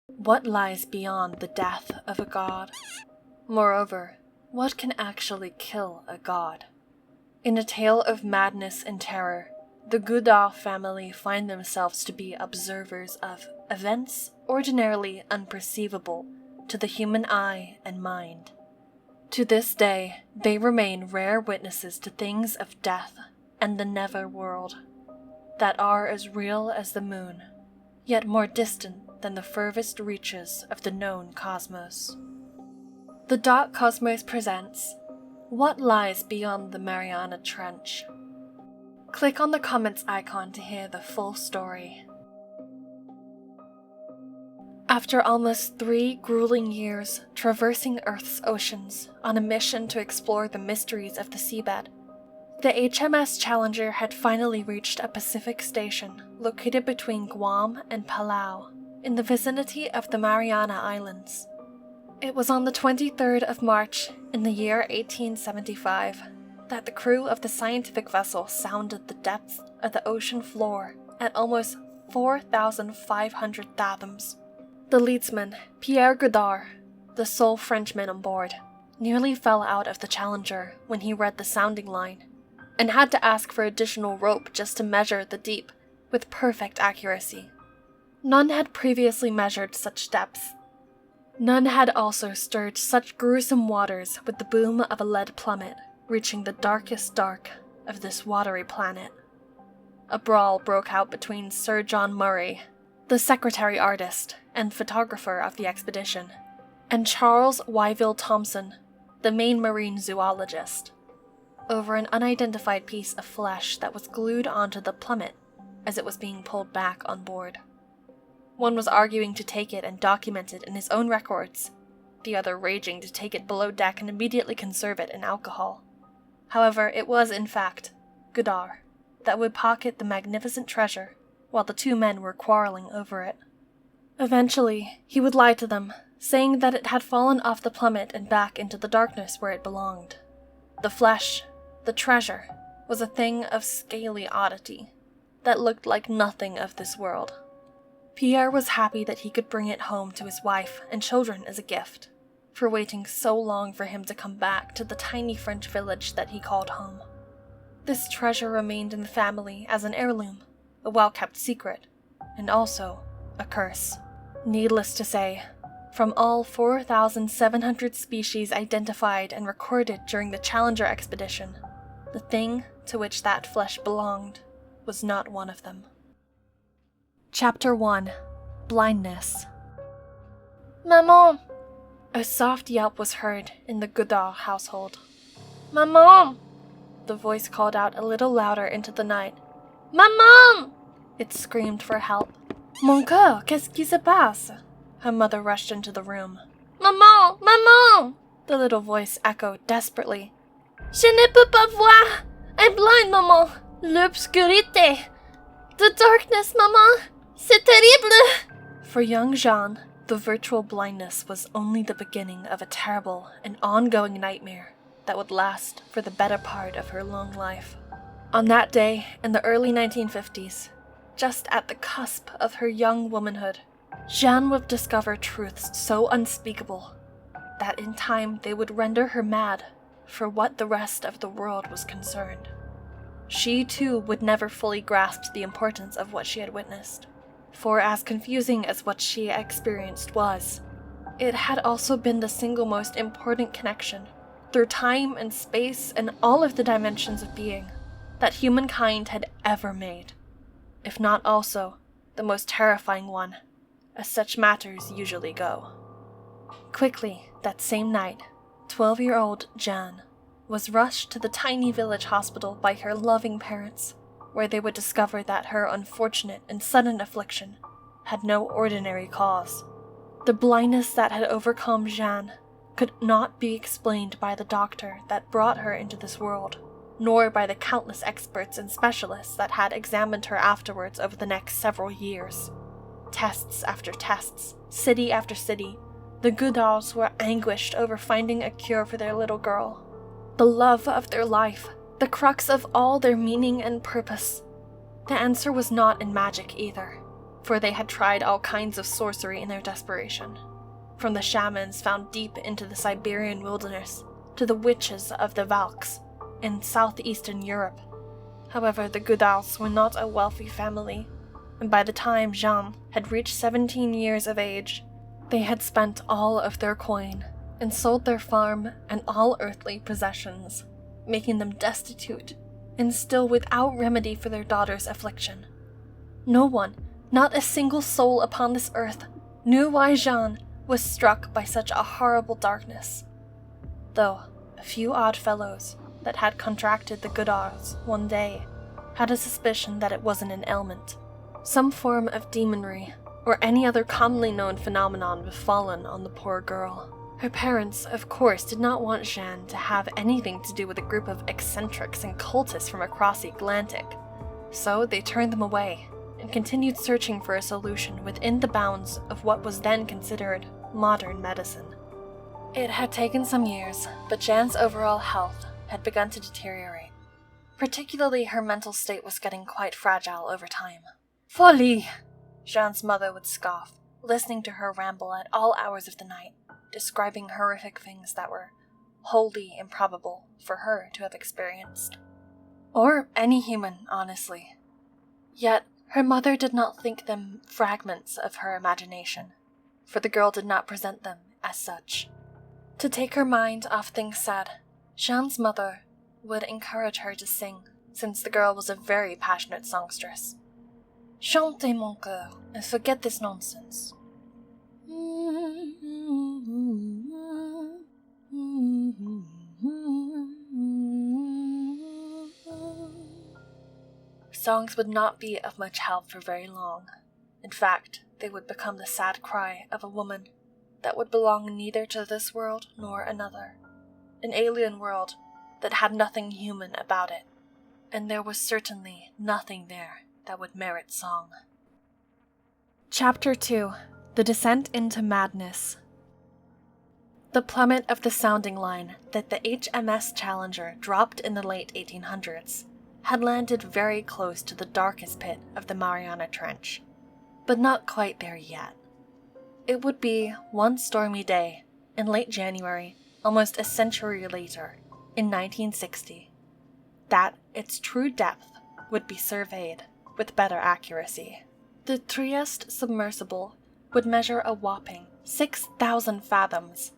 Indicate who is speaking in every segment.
Speaker 1: What lies beyond the death of a god? Moreover, what can actually kill a god? In a tale of madness and terror, the Godard family find themselves to be observers of events ordinarily unperceivable to the human eye and mind. To this day, they remain rare witnesses to things of death and the netherworld that are as real as the moon, yet more distant than the furthest reaches of the known cosmos. The Dark Cosmos presents What Lies Beyond the Mariana Trench? Click on the comments icon to hear the full story. After almost 3 grueling years traversing Earth's oceans on a mission to explore the mysteries of the seabed, the HMS Challenger had finally reached a Pacific station located between Guam and Palau, in the vicinity of the Mariana Islands. It was on the 23rd of March in the year 1875 that the crew of the scientific vessel sounded the depths of the ocean floor at almost 4,500 fathoms. The leadsman, Pierre Godard, the sole Frenchman on board, nearly fell out of the Challenger when he read the sounding line, and had to ask for additional rope just to measure the deep with perfect accuracy. None had previously measured such depths. None had also stirred such gruesome waters with the boom of a lead plummet reaching the darkest dark of this watery planet. A brawl broke out between Sir John Murray, the secretary artist and photographer of the expedition, and Charles Wyville Thompson, the main marine zoologist, over an unidentified piece of flesh that was glued onto the plummet as it was being pulled back on board. One was arguing to take it and document it in his own records, the other raging to take it below deck and immediately conserve it in alcohol. However, it was, in fact, Godard that would pocket the magnificent treasure while the two men were quarreling over it. Eventually, he would lie to them, saying that it had fallen off the plummet and back into the darkness where it belonged. The flesh, the treasure, was a thing of scaly oddity that looked like nothing of this world. Pierre was happy that he could bring it home to his wife and children as a gift, for waiting so long for him to come back to the tiny French village that he called home. This treasure remained in the family as an heirloom, a well-kept secret, and also a curse. Needless to say, from all 4,700 species identified and recorded during the Challenger expedition, the thing to which that flesh belonged was not one of them. Chapter 1. Blindness. Maman! A soft yelp was heard in the Godard household. Maman! The voice called out a little louder into the night. Maman! It screamed for help. Mon cœur, qu'est-ce qui se passe? Her mother rushed into the room. Maman! Maman! The little voice echoed desperately. Je ne peux pas voir! I'm blind, maman! L'obscurité! The darkness, maman! C'est terrible! For young Jean, the virtual blindness was only the beginning of a terrible and ongoing nightmare that would last for the better part of her long life. On that day, in the early 1950s, just at the cusp of her young womanhood, Jeanne would discover truths so unspeakable that in time they would render her mad for what the rest of the world was concerned. She too would never fully grasp the importance of what she had witnessed, for as confusing as what she experienced was, it had also been the single most important connection, through time and space and all of the dimensions of being, that humankind had ever made, if not also the most terrifying one, as such matters usually go. Quickly, that same night, 12-year-old Jeanne was rushed to the tiny village hospital by her loving parents, where they would discover that her unfortunate and sudden affliction had no ordinary cause. The blindness that had overcome Jeanne could not be explained by the doctor that brought her into this world, nor by the countless experts and specialists that had examined her afterwards over the next several years. Tests after tests, city after city, the Godards were anguished over finding a cure for their little girl. The love of their life, the crux of all their meaning and purpose. The answer was not in magic either, for they had tried all kinds of sorcery in their desperation, from the shamans found deep into the Siberian wilderness to the witches of the Valks in southeastern Europe. However, the Godards were not a wealthy family, and by the time Jean had reached 17 years of age, they had spent all of their coin and sold their farm and all earthly possessions, making them destitute and still without remedy for their daughter's affliction. No one, not a single soul upon this earth, knew why Jean was struck by such a horrible darkness, though a few odd fellows that had contracted the Godards one day had a suspicion that it wasn't an ailment, some form of demonry, or any other commonly known phenomenon befallen on the poor girl. Her parents, of course, did not want Jeanne to have anything to do with a group of eccentrics and cultists from across the Atlantic, so they turned them away and continued searching for a solution within the bounds of what was then considered modern medicine. It had taken some years, but Jeanne's overall health had begun to deteriorate. Particularly her mental state was getting quite fragile over time. "Folie!" Jeanne's mother would scoff, listening to her ramble at all hours of the night, describing horrific things that were wholly improbable for her to have experienced. Or any human, honestly. Yet, her mother did not think them fragments of her imagination, for the girl did not present them as such. To take her mind off things sad, Jeanne's mother would encourage her to sing, since the girl was a very passionate songstress. "Chantez, mon cœur, and forget this nonsense." Songs would not be of much help for very long. In fact, they would become the sad cry of a woman that would belong neither to this world nor another, an alien world that had nothing human about it, and there was certainly nothing there that would merit song. Chapter 2: The Descent into Madness. The plummet of the sounding line that the HMS Challenger dropped in the late 1800s had landed very close to the darkest pit of the Mariana Trench, but not quite there yet. It would be one stormy day in late January, almost a century later, in 1960, that its true depth would be surveyed with better accuracy. The Trieste submersible would measure a whopping 6,000 fathoms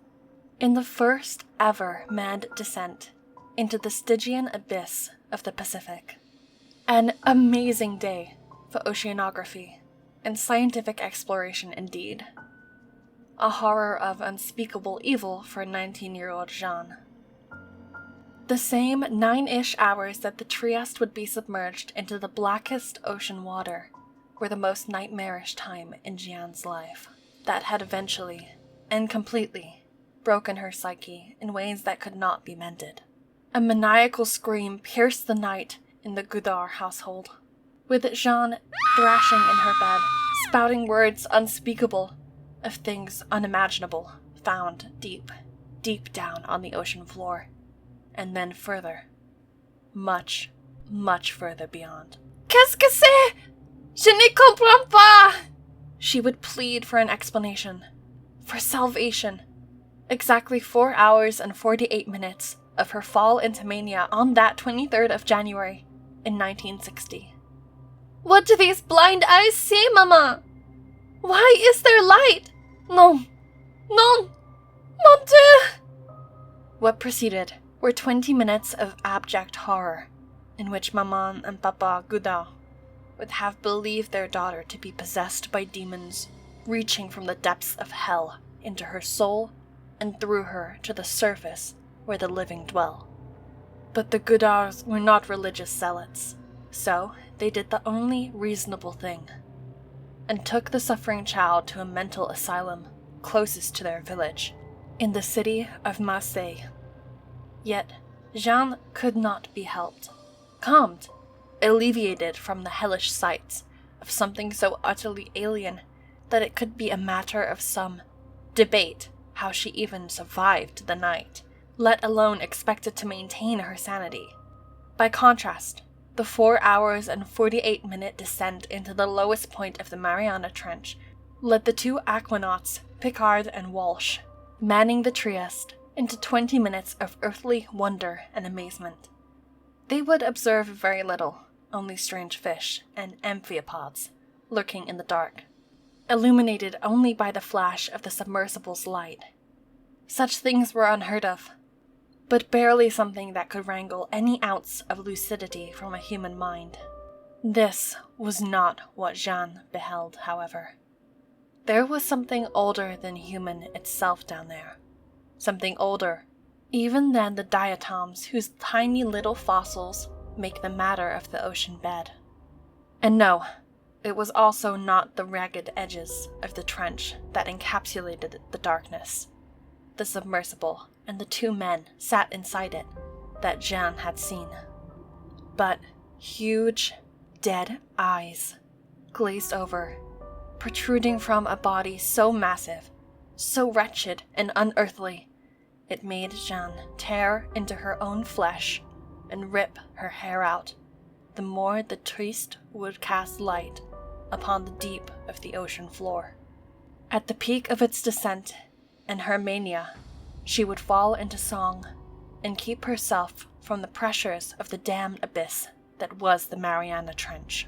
Speaker 1: in the first ever manned descent into the Stygian abyss of the Pacific. An amazing day for oceanography and scientific exploration indeed. A horror of unspeakable evil for 19-year-old Jeanne. The same 9-ish hours that the Trieste would be submerged into the blackest ocean water were the most nightmarish time in Jeanne's life, that had eventually, and completely, broken her psyche in ways that could not be mended. A maniacal scream pierced the night in the Godard household, with Jeanne thrashing in her bed, spouting words unspeakable of things unimaginable found deep, deep down on the ocean floor, and then further, much, much further beyond. "Qu'est-ce que c'est? Je ne comprends pas!" She would plead for an explanation, for salvation. Exactly 4 hours and 48 minutes of her fall into mania on that 23rd of January in 1960. "What do these blind eyes see, Mama? Why is there light? Non, non, mon Dieu!" What preceded were 20 minutes of abject horror, in which Maman and Papa Godard would have believed their daughter to be possessed by demons reaching from the depths of hell into her soul and through her to the surface where the living dwell. But the Godards were not religious zealots, so they did the only reasonable thing, and took the suffering child to a mental asylum closest to their village, in the city of Marseille. Yet Jeanne could not be helped, calmed, alleviated from the hellish sights of something so utterly alien that it could be a matter of some debate how she even survived the night, let alone expected to maintain her sanity. By contrast, The 4 hours and 48-minute descent into the lowest point of the Mariana Trench led the two aquanauts, Picard and Walsh, manning the Trieste, into 20 minutes of earthly wonder and amazement. They would observe very little, only strange fish and amphipods lurking in the dark, illuminated only by the flash of the submersible's light. Such things were unheard of, but barely something that could wrangle any ounce of lucidity from a human mind. This was not what Jeanne beheld, however. There was something older than human itself down there. Something older, even than the diatoms whose tiny little fossils make the matter of the ocean bed. And no, it was also not the ragged edges of the trench that encapsulated the darkness, the submersible, and the two men sat inside it that Jeanne had seen, but huge, dead eyes, glazed over, protruding from a body so massive, so wretched and unearthly, it made Jeanne tear into her own flesh and rip her hair out, the more the Trieste would cast light upon the deep of the ocean floor. At the peak of its descent, in her mania, she would fall into song and keep herself from the pressures of the damned abyss that was the Mariana Trench.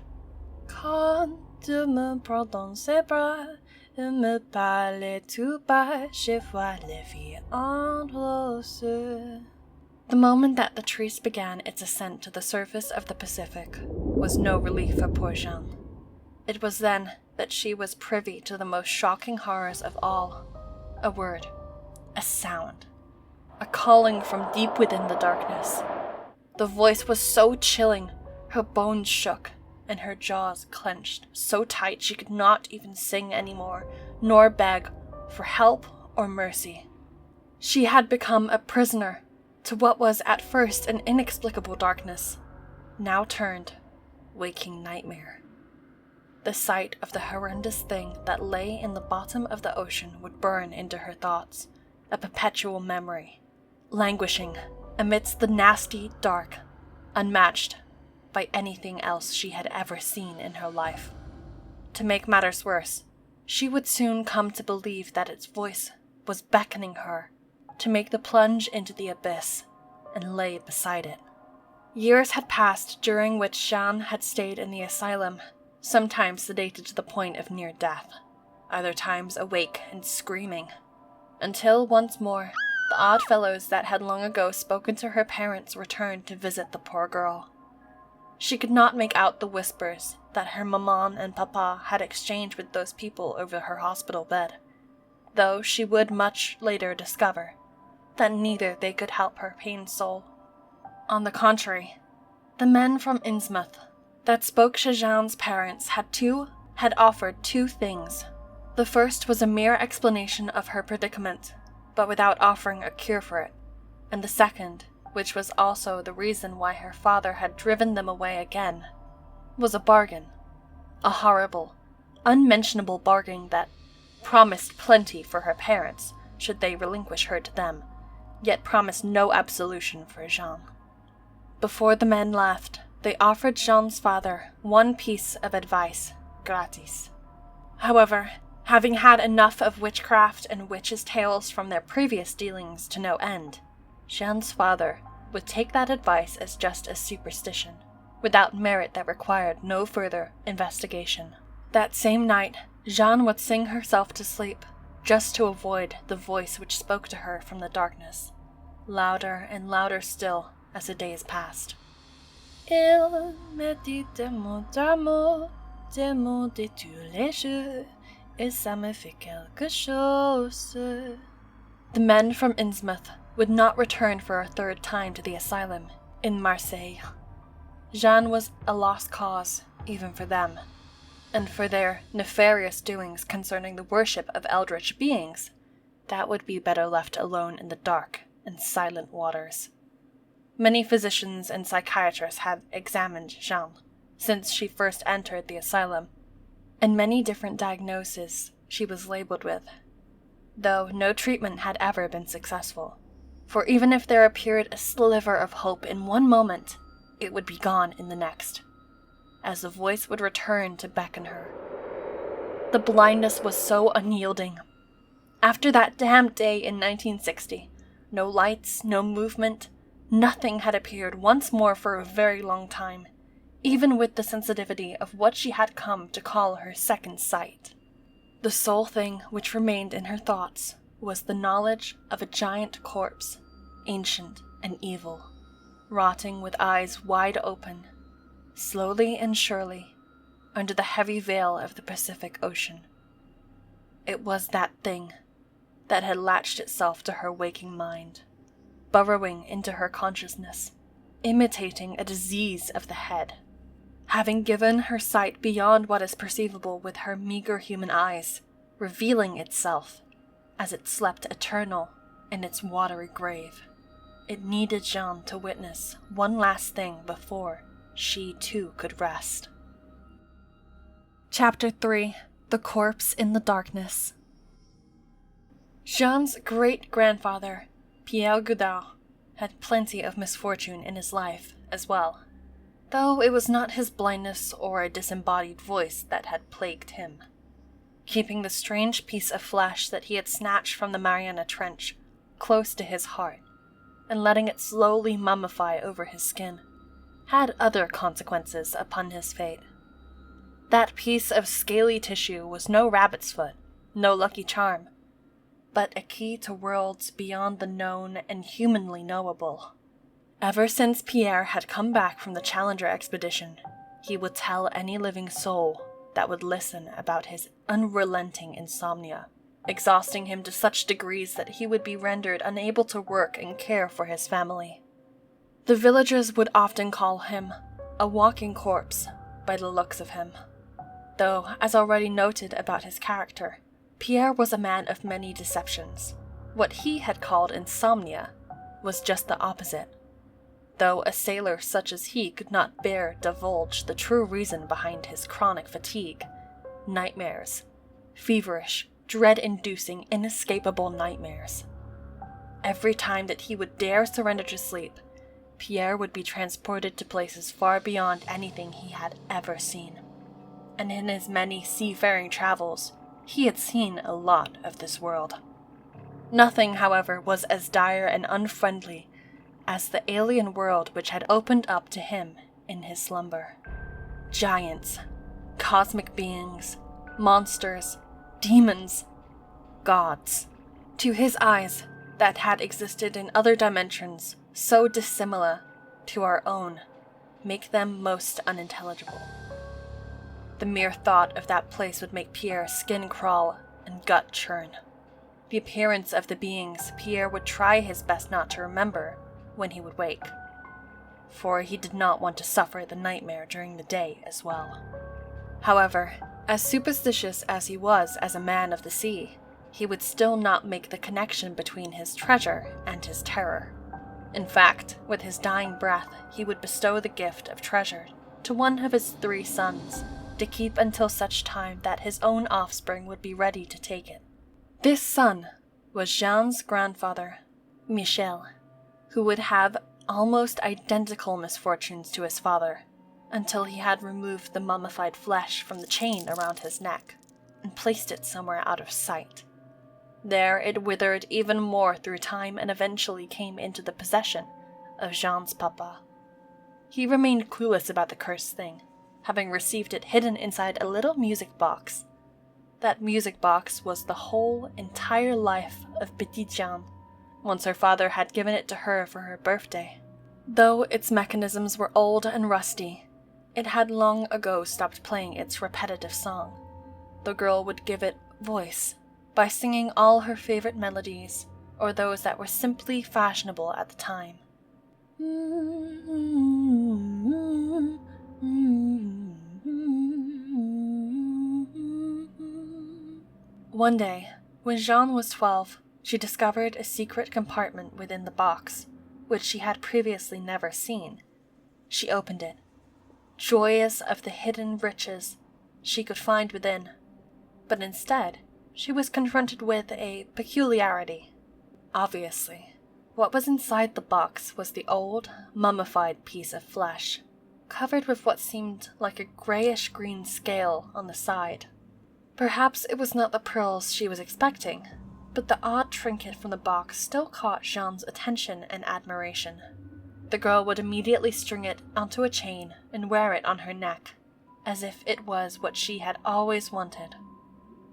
Speaker 1: Quand tu me prends dans ses bras, et me parles tout bas, je vois les filles en rose. The moment that the Trieste began its ascent to the surface of the Pacific was no relief for poor Jeanne. It was then that she was privy to the most shocking horrors of all. A word, a sound, a calling from deep within the darkness. The voice was so chilling, her bones shook, and her jaws clenched so tight she could not even sing anymore, nor beg for help or mercy. She had become a prisoner to what was at first an inexplicable darkness, now turned waking nightmare. The sight of the horrendous thing that lay in the bottom of the ocean would burn into her thoughts, a perpetual memory, languishing amidst the nasty dark, unmatched by anything else she had ever seen in her life. To make matters worse, she would soon come to believe that its voice was beckoning her to make the plunge into the abyss and lay beside it. Years had passed during which Jeanne had stayed in the asylum, sometimes sedated to the point of near death, other times awake and screaming, until once more the odd fellows that had long ago spoken to her parents returned to visit the poor girl. She could not make out the whispers that her maman and papa had exchanged with those people over her hospital bed, though she would much later discover that neither they could help her pained soul. On the contrary, the men from Innsmouth that spoke to Jeanne's parents had offered two things. The first was a mere explanation of her predicament, but without offering a cure for it, and the second, which was also the reason why her father had driven them away again, was a bargain. A horrible, unmentionable bargain that promised plenty for her parents should they relinquish her to them, yet promised no absolution for Jeanne. Before the men left, they offered Jeanne's father one piece of advice, gratis. However, having had enough of witchcraft and witches' tales from their previous dealings to no end, Jeanne's father would take that advice as just a superstition, without merit that required no further investigation. That same night, Jeanne would sing herself to sleep, just to avoid the voice which spoke to her from the darkness, louder and louder still as the days passed. Il me dit des mots d'amour, des mots de tous les jours, et ça me fait quelque chose. The men from Innsmouth would not return for a third time to the asylum in Marseille. Jeanne was a lost cause, even for them, and for their nefarious doings concerning the worship of eldritch beings, that would be better left alone in the dark and silent waters. Many physicians and psychiatrists had examined Jeanne since she first entered the asylum, and many different diagnoses she was labeled with, though no treatment had ever been successful. For even if there appeared a sliver of hope in one moment, it would be gone in the next, as the voice would return to beckon her. The blindness was so unyielding. After that damned day in 1960, no lights, no movement, nothing had appeared once more for a very long time, even with the sensitivity of what she had come to call her second sight. The sole thing which remained in her thoughts was the knowledge of a giant corpse, ancient and evil, rotting with eyes wide open, slowly and surely, under the heavy veil of the Pacific Ocean. It was that thing that had latched itself to her waking mind, burrowing into her consciousness, imitating a disease of the head, having given her sight beyond what is perceivable with her meager human eyes, revealing itself as it slept eternal in its watery grave. It needed Jean to witness one last thing before she too could rest. Chapter 3: The Corpse in the Darkness. Jean's great-grandfather, Pierre Godard, had plenty of misfortune in his life as well, though it was not his blindness or a disembodied voice that had plagued him. Keeping the strange piece of flesh that he had snatched from the Mariana Trench close to his heart, and letting it slowly mummify over his skin, had other consequences upon his fate. That piece of scaly tissue was no rabbit's foot, no lucky charm, but a key to worlds beyond the known and humanly knowable. Ever since Pierre had come back from the Challenger expedition, he would tell any living soul that would listen about his unrelenting insomnia, exhausting him to such degrees that he would be rendered unable to work and care for his family. The villagers would often call him a walking corpse by the looks of him, though, as already noted about his character, Pierre was a man of many deceptions. What he had called insomnia was just the opposite, though a sailor such as he could not bear divulge the true reason behind his chronic fatigue. Nightmares. Feverish, dread-inducing, inescapable nightmares. Every time that he would dare surrender to sleep, Pierre would be transported to places far beyond anything he had ever seen. And in his many seafaring travels, he had seen a lot of this world. Nothing, however, was as dire and unfriendly as the alien world which had opened up to him in his slumber. Giants, cosmic beings, monsters, demons, gods. To his eyes, that had existed in other dimensions so dissimilar to our own, make them most unintelligible. The mere thought of that place would make Pierre's skin crawl and gut churn. The appearance of the beings Pierre would try his best not to remember when he would wake, for he did not want to suffer the nightmare during the day as well. However, as superstitious as he was as a man of the sea, he would still not make the connection between his treasure and his terror. In fact, with his dying breath, he would bestow the gift of treasure to one of his 3 sons, to keep until such time that his own offspring would be ready to take it. This son was Jean's grandfather, Michel, who would have almost identical misfortunes to his father, until he had removed the mummified flesh from the chain around his neck and placed it somewhere out of sight. There it withered even more through time and eventually came into the possession of Jean's papa. He remained clueless about the cursed thing, having received it hidden inside a little music box. That music box was the whole entire life of Petite Jeanne, once her father had given it to her for her birthday. Though its mechanisms were old and rusty, it had long ago stopped playing its repetitive song. The girl would give it voice by singing all her favorite melodies, or those that were simply fashionable at the time. One day, when Jeanne was 12, she discovered a secret compartment within the box, which she had previously never seen. She opened it, joyous of the hidden riches she could find within, but instead, she was confronted with a peculiarity. Obviously, What was inside the box was the old, mummified piece of flesh, covered with what seemed like a grayish-green scale on the side. Perhaps it was not the pearls she was expecting, but the odd trinket from the box still caught Jean's attention and admiration. The girl would immediately string it onto a chain and wear it on her neck, as if it was what she had always wanted.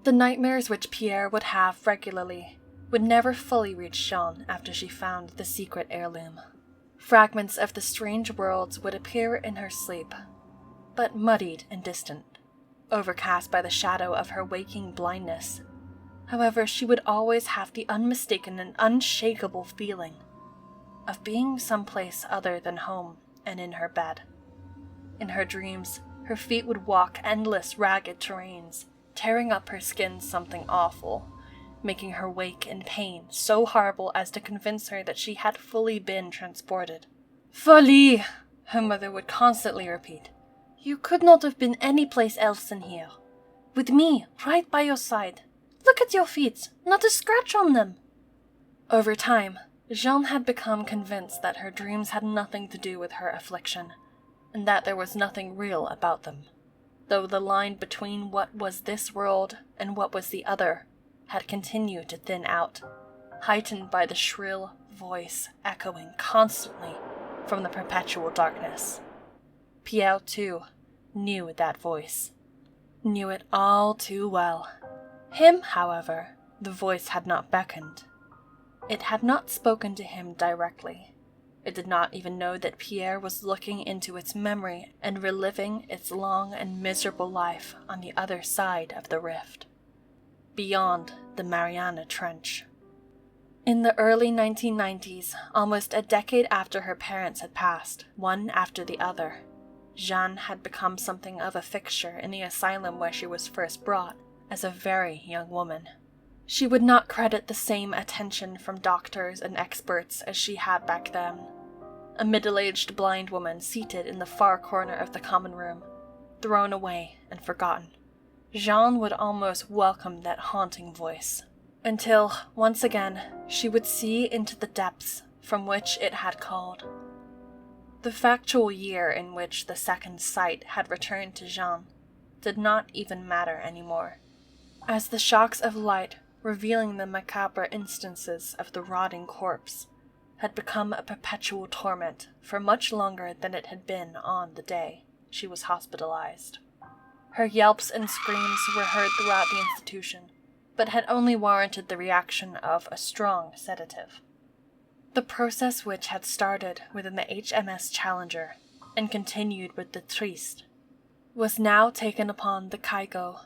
Speaker 1: The nightmares which Pierre would have regularly would never fully reach Jean after she found the secret heirloom. Fragments of the strange worlds would appear in her sleep, but muddied and distant, overcast by the shadow of her waking blindness. However, she would always have the unmistaken and unshakable feeling of being someplace other than home and in her bed. In her dreams, her feet would walk endless ragged terrains, tearing up her skin something awful, making her wake in pain so horrible as to convince her that she had fully been transported. "Folie!" her mother would constantly repeat. "You could not have been any place else than here. With me, right by your side. Look at your feet, not a scratch on them." Over time, Jean had become convinced that her dreams had nothing to do with her affliction, and that there was nothing real about them, though the line between what was this world and what was the other had continued to thin out, heightened by the shrill voice echoing constantly from the perpetual darkness. Pierre, too, knew that voice, knew it all too well. Him, however, the voice had not beckoned. It had not spoken to him directly. It did not even know that Pierre was looking into its memory and reliving its long and miserable life on the other side of the rift, beyond the Mariana Trench. In the early 1990s, almost a decade after her parents had passed, one after the other, Jeanne had become something of a fixture in the asylum where she was first brought as a very young woman. She would not credit the same attention from doctors and experts as she had back then. A middle-aged blind woman seated in the far corner of the common room, thrown away and forgotten. Jeanne would almost welcome that haunting voice, until, once again, she would see into the depths from which it had called. The factual year in which the second sight had returned to Jeanne did not even matter anymore, as the shocks of light revealing the macabre instances of the rotting corpse had become a perpetual torment for much longer than it had been on the day she was hospitalized. Her yelps and screams were heard throughout the institution, but had only warranted the reaction of a strong sedative. The process which had started within the HMS Challenger and continued with the Triste was now taken upon the Caigo.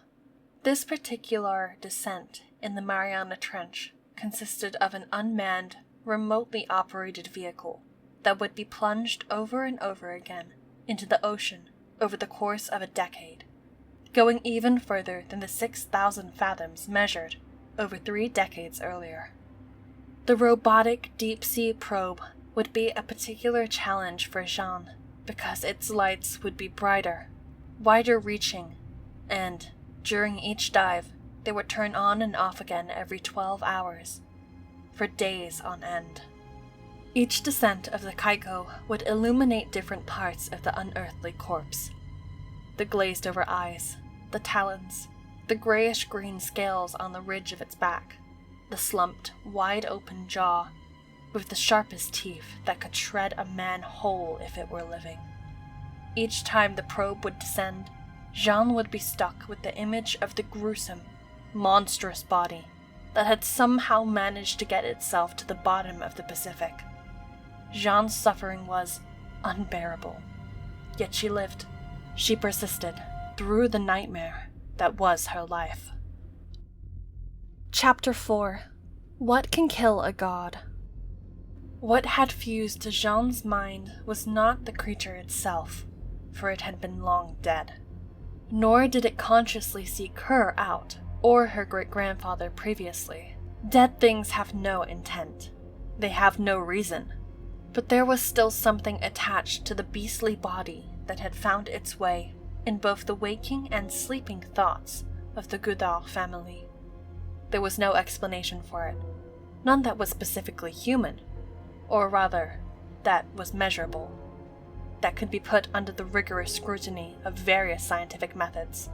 Speaker 1: This particular descent in the Mariana Trench consisted of an unmanned, remotely operated vehicle that would be plunged over and over again into the ocean over the course of a decade, going even further than the 6,000 fathoms measured over 3 decades earlier. The robotic deep-sea probe would be a particular challenge for Jeanne because its lights would be brighter, wider-reaching, and, during each dive, they would turn on and off again every 12 hours, for days on end. Each descent of the Caigo would illuminate different parts of the unearthly corpse. The glazed-over eyes, the talons, the grayish-green scales on the ridge of its back, the slumped, wide-open jaw, with the sharpest teeth that could shred a man whole if it were living. Each time the probe would descend, Jeanne would be stuck with the image of the gruesome, monstrous body that had somehow managed to get itself to the bottom of the Pacific. Jeanne's suffering was unbearable, yet she lived. She persisted through the nightmare that was her life. Chapter 4. What can kill a god? What had fused to Jeanne's mind was not the creature itself, for it had been long dead. Nor did it consciously seek her out, or her great-grandfather previously. Dead things have no intent. They have no reason. But there was still something attached to the beastly body that had found its way in both the waking and sleeping thoughts of the Godard family. There was no explanation for it, none that was specifically human. or rather, that was measurable, that could be put under the rigorous scrutiny of various scientific methods,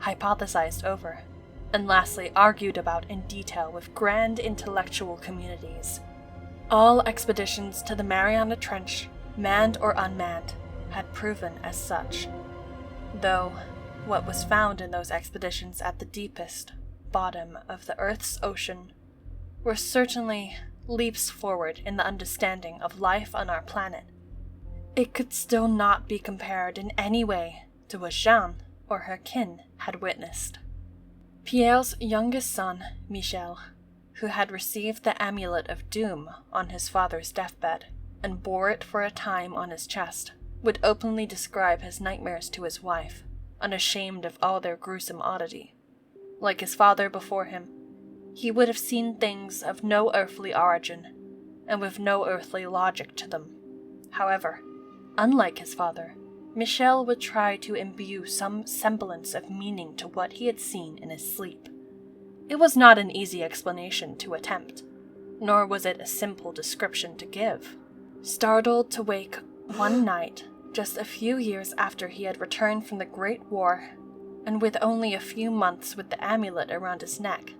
Speaker 1: hypothesized over, and lastly argued about in detail with grand intellectual communities. All expeditions to the Mariana Trench, manned or unmanned, had proven as such. Though, what was found in those expeditions at the deepest bottom of the Earth's ocean were certainly leaps forward in the understanding of life on our planet, it could still not be compared in any way to what Jeanne or her kin had witnessed. Pierre's youngest son, Michel, who had received the amulet of doom on his father's deathbed and bore it for a time on his chest, would openly describe his nightmares to his wife, unashamed of all their gruesome oddity. Like his father before him, he would have seen things of no earthly origin, and with no earthly logic to them. However, unlike his father, Michel would try to imbue some semblance of meaning to what he had seen in his sleep. It was not an easy explanation to attempt, nor was it a simple description to give. Startled to wake one night, just a few years after he had returned from the Great War, and with only a few months with the amulet around his neck,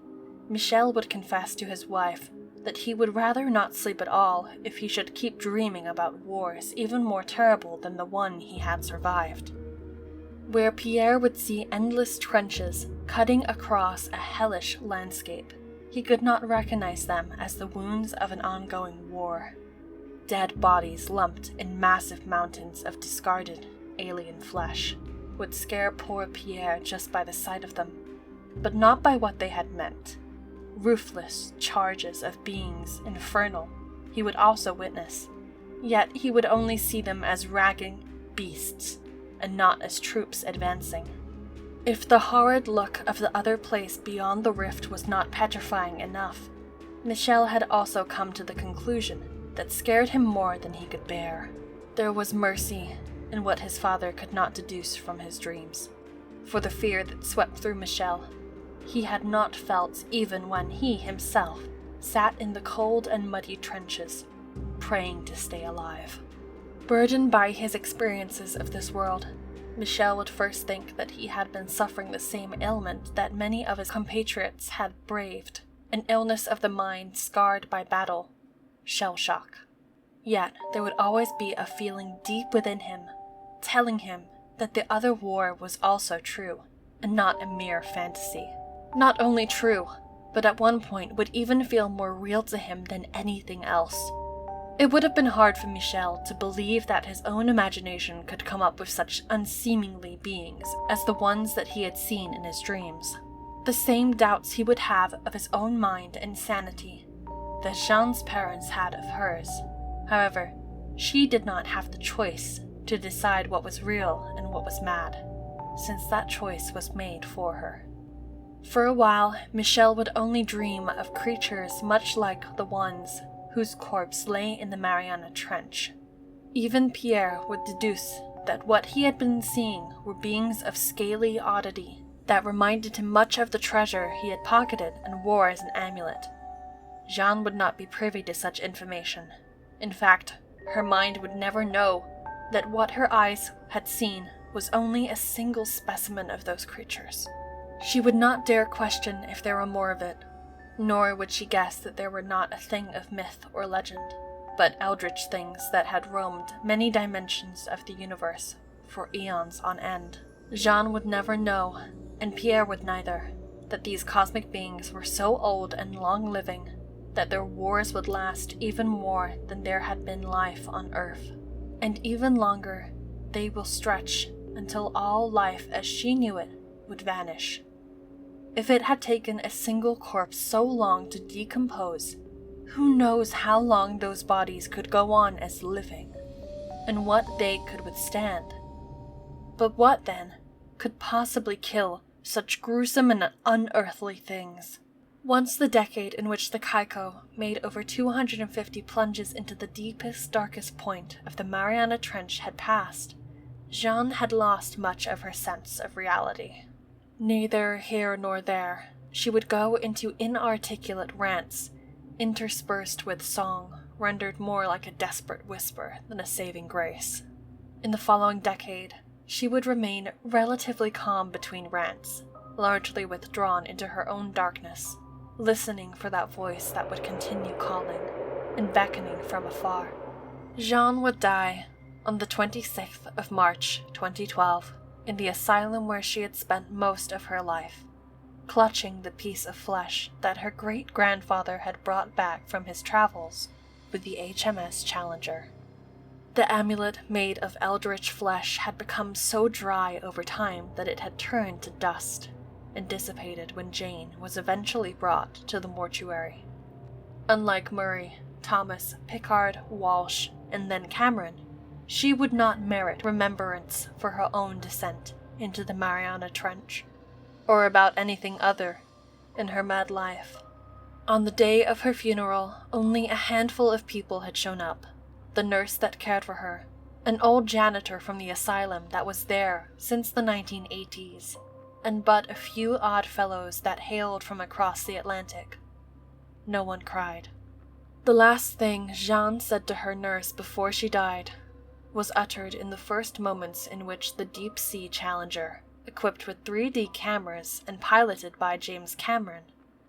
Speaker 1: Michel would confess to his wife that he would rather not sleep at all if he should keep dreaming about wars even more terrible than the one he had survived, where Pierre would see endless trenches cutting across a hellish landscape. He could not recognize them as the wounds of an ongoing war. Dead bodies lumped in massive mountains of discarded alien flesh would scare poor Pierre just by the sight of them, but not by what they had meant. Ruthless charges of beings infernal he would also witness, yet he would only see them as ragging beasts, and not as troops advancing. If the horrid look of the other place beyond the rift was not petrifying enough, Michel had also come to the conclusion that scared him more than he could bear. There was mercy in what his father could not deduce from his dreams, for the fear that swept through Michel he had not felt even when he himself sat in the cold and muddy trenches, praying to stay alive. Burdened by his experiences of this world, Michel would first think that he had been suffering the same ailment that many of his compatriots had braved, an illness of the mind scarred by battle, shell shock. Yet there would always be a feeling deep within him, telling him that the other war was also true, and not a mere fantasy. Not only true, but at one point would even feel more real to him than anything else. It would have been hard for Michel to believe that his own imagination could come up with such unseemly beings as the ones that he had seen in his dreams. The same doubts he would have of his own mind and sanity that Jeanne's parents had of hers. However, she did not have the choice to decide what was real and what was mad, since that choice was made for her. For a while, Michel would only dream of creatures much like the ones whose corpse lay in the Mariana Trench. Even Pierre would deduce that what he had been seeing were beings of scaly oddity that reminded him much of the treasure he had pocketed and wore as an amulet. Jeanne would not be privy to such information. In fact, her mind would never know that what her eyes had seen was only a single specimen of those creatures. She would not dare question if there were more of it, nor would she guess that there were not a thing of myth or legend, but eldritch things that had roamed many dimensions of the universe for eons on end. Jeanne would never know, and Pierre would neither, that these cosmic beings were so old and long-living that their wars would last even more than there had been life on Earth, and even longer they will stretch until all life as she knew it would vanish. If it had taken a single corpse so long to decompose, who knows how long those bodies could go on as living, and what they could withstand. But what, then, could possibly kill such gruesome and unearthly things? Once the decade in which the Kaiko made over 250 plunges into the deepest, darkest point of the Mariana Trench had passed, Jeanne had lost much of her sense of reality. Neither here nor there, she would go into inarticulate rants, interspersed with song, rendered more like a desperate whisper than a saving grace. In the following decade, she would remain relatively calm between rants, largely withdrawn into her own darkness, listening for that voice that would continue calling and beckoning from afar. Jean would die on the 26th of March 2012 in the asylum where she had spent most of her life, clutching the piece of flesh that her great-grandfather had brought back from his travels with the HMS Challenger. The amulet made of eldritch flesh had become so dry over time that it had turned to dust and dissipated when Jane was eventually brought to the mortuary. Unlike Murray, Thomas, Pickard, Walsh, and then Cameron, she would not merit remembrance for her own descent into the Mariana Trench, or about anything other in her mad life. On the day of her funeral, only a handful of people had shown up. The nurse that cared for her, an old janitor from the asylum that was there since the 1980s, and but a few odd fellows that hailed from across the Atlantic. No one cried. The last thing Jeanne said to her nurse before she died was uttered in the first moments in which the deep-sea Challenger, equipped with 3D cameras and piloted by James Cameron,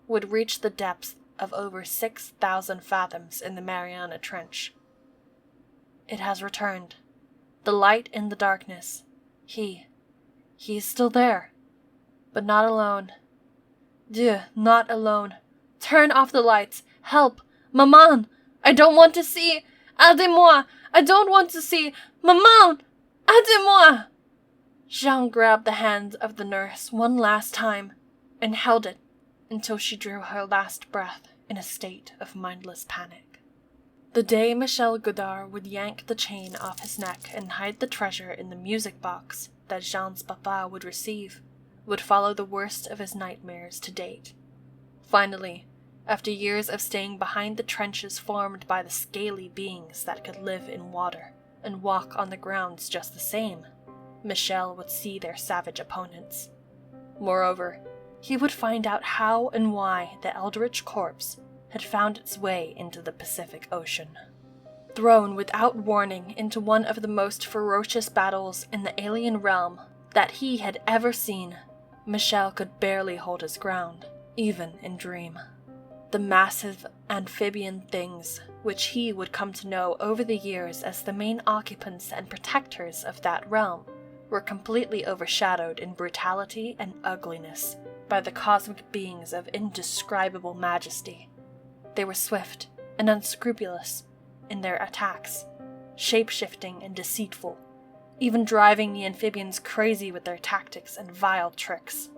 Speaker 1: would reach the depths of over 6,000 fathoms in the Mariana Trench. It has returned. The light in the darkness. He is still there. But not alone. Dieu, not alone. Turn off the lights. Help! Maman! I don't want to see! Aidez-moi! I don't want to see! Maman! Aidez-moi! Jean grabbed the hand of the nurse one last time and held it until she drew her last breath in a state of mindless panic. The day Michel Godard would yank the chain off his neck and hide the treasure in the music box that Jean's papa would receive would follow the worst of his nightmares to date. Finally, after years of staying behind the trenches formed by the scaly beings that could live in water and walk on the grounds just the same, Michel would see their savage opponents. Moreover, he would find out how and why the eldritch corpse had found its way into the Pacific Ocean. Thrown without warning into one of the most ferocious battles in the alien realm that he had ever seen, Michel could barely hold his ground, even in dream. The massive amphibian things, which he would come to know over the years as the main occupants and protectors of that realm, were completely overshadowed in brutality and ugliness by the cosmic beings of indescribable majesty. They were swift and unscrupulous in their attacks, shape-shifting and deceitful, even driving the amphibians crazy with their tactics and vile tricks.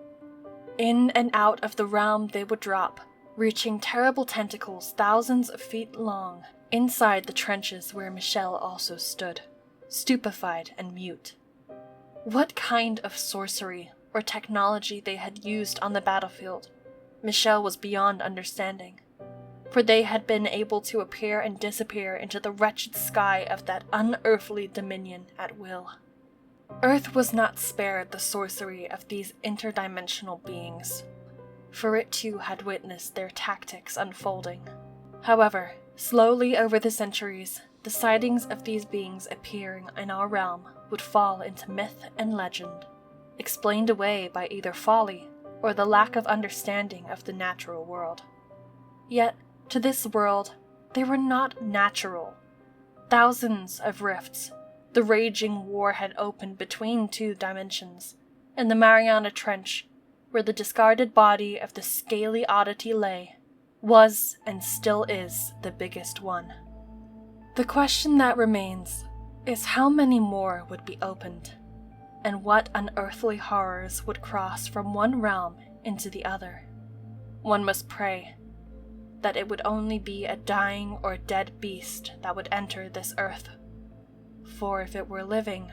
Speaker 1: In and out of the realm they would drop, reaching terrible tentacles thousands of feet long, inside the trenches where Michel also stood, stupefied and mute. What kind of sorcery or technology they had used on the battlefield, Michel was beyond understanding, for they had been able to appear and disappear into the wretched sky of that unearthly dominion at will. Earth was not spared the sorcery of these interdimensional beings, for it too had witnessed their tactics unfolding. However, slowly over the centuries, the sightings of these beings appearing in our realm would fall into myth and legend, explained away by either folly or the lack of understanding of the natural world. Yet, to this world, they were not natural. Thousands of rifts, the raging war had opened between two dimensions, and the Mariana Trench, where the discarded body of the scaly oddity lay, was and still is the biggest one. The question that remains is how many more would be opened, and what unearthly horrors would cross from one realm into the other. One must pray that it would only be a dying or dead beast that would enter this earth, for if it were living,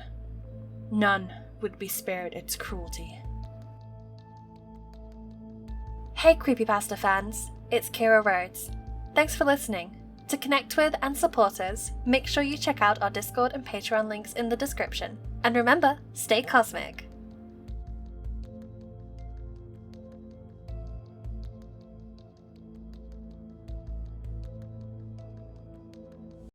Speaker 1: none would be spared its cruelty. Hey Creepypasta fans, it's Kira Rhodes. Thanks for listening. To connect with and support us, make sure you check out our Discord and Patreon links in the description. And remember, stay cosmic!